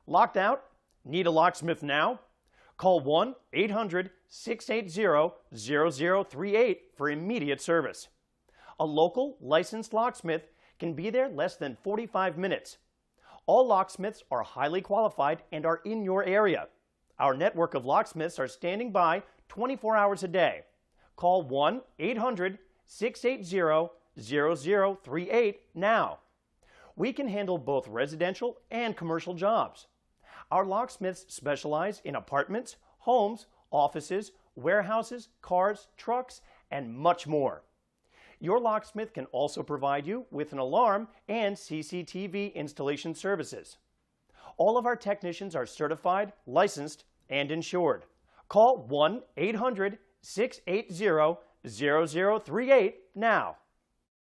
Locked out? Need a locksmith now? Call 1-800-680-0038 for immediate service. A local, licensed locksmith can be there less than 45 minutes. All locksmiths are highly qualified and are in your area. Our network of locksmiths are standing by 24 hours a day. Call 1-800-680-0038 now. We can handle both residential and commercial jobs. Our locksmiths specialize in apartments, homes, offices, warehouses, cars, trucks, and much more. Your locksmith can also provide you with an alarm and CCTV installation services. All of our technicians are certified, licensed, and insured. Call 1-800-680-0038 now.